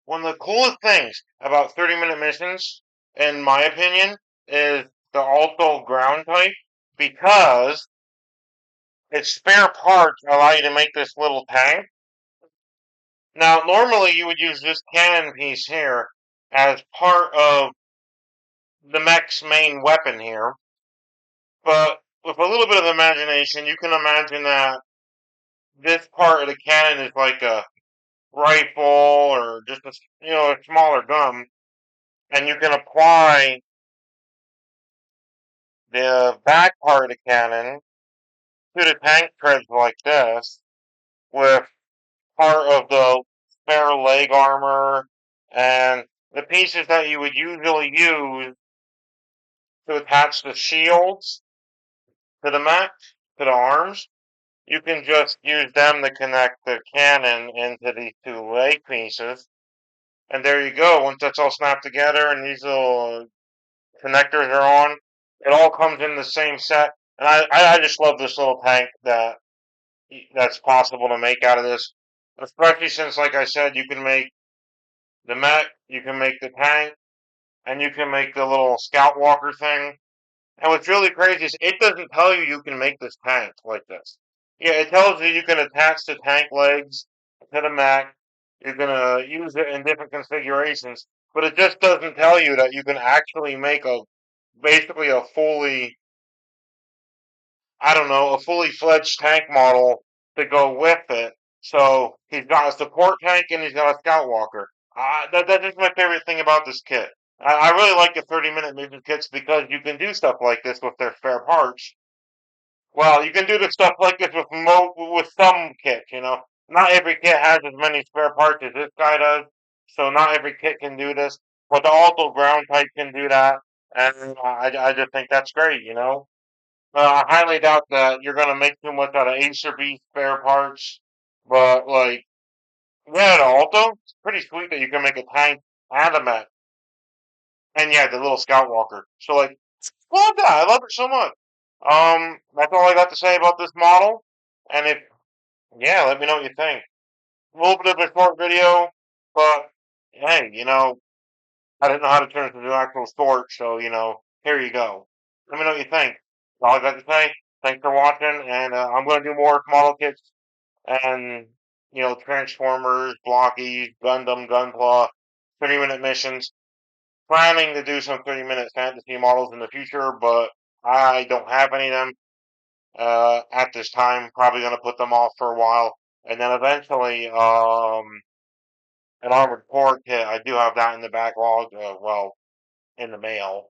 One of the coolest things about 30-minute missions, in my opinion, is the auto ground type because its spare parts allow you to make this little tank. Now, normally you would use this cannon piece here as part of the mech's main weapon here, but with a little bit of imagination, you can imagine that this part of the cannon is like a rifle or just a smaller gun, and you can apply the back part of the cannon to the tank treads like this, with part of the spare leg armor and the pieces that you would usually use to attach the shields to the mech, to the arms. You can just use them to connect the cannon into these two leg pieces. And there you go. Once that's all snapped together and these little connectors are on, it all comes in the same set. And I just love this little tank that's possible to make out of this. Especially since, like I said, you can make the mech, you can make the tank, and you can make the little scout walker thing. And what's really crazy is it doesn't tell you you can make this tank like this. Yeah, it tells you can attach the tank legs to the mech. You're gonna use it in different configurations, but it just doesn't tell you that you can actually make basically a I don't know, a fully fledged tank model to go with it. So he's got a support tank and he's got a scout walker. That's just my favorite thing about this kit. I really like the 30-minute mission kits because you can do stuff like this with their spare parts. Well, you can do the stuff like this with some kits, you know. Not every kit has as many spare parts as this guy does, so not every kit can do this. But the auto ground type can do that, and I just think that's great, you know. I highly doubt that you're gonna make too much out of Acer B spare parts, but like, yeah, the Alto, it's pretty sweet that you can make a tank and a mech, and yeah, the little Scout Walker. So like, love that. I love it so much. That's all I got to say about this model. And if yeah, let me know what you think. A little bit of a short video, but hey, I didn't know how to turn it into an actual short, so here you go. Let me know what you think. That's all I got to say. Thanks for watching, and I'm gonna do more model kits and Transformers, Blockies, Gundam, Gunpla, 30-minute missions. Planning to do some 30-minute fantasy models in the future, but I don't have any of them at this time. Probably gonna put them off for a while, and then eventually an armored core kit. I do have that in the backlog. Well, in the mail.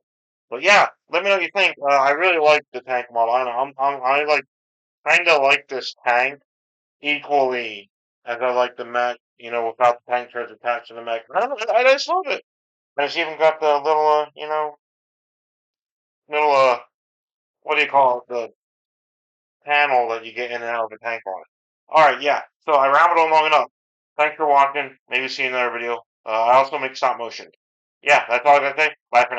But yeah, let me know what you think. I really like the tank model. I know I like kind of like this tank equally as I like the mech. Without the tank treads attached to the mech. I just love it. And it's even got the little, little, what do you call it? The panel that you get in and out of the tank on it. All right, yeah. So I rambled on long enough. Thanks for watching. Maybe see you in another video. I also make stop motion. Yeah, that's all I gotta say. Bye for now.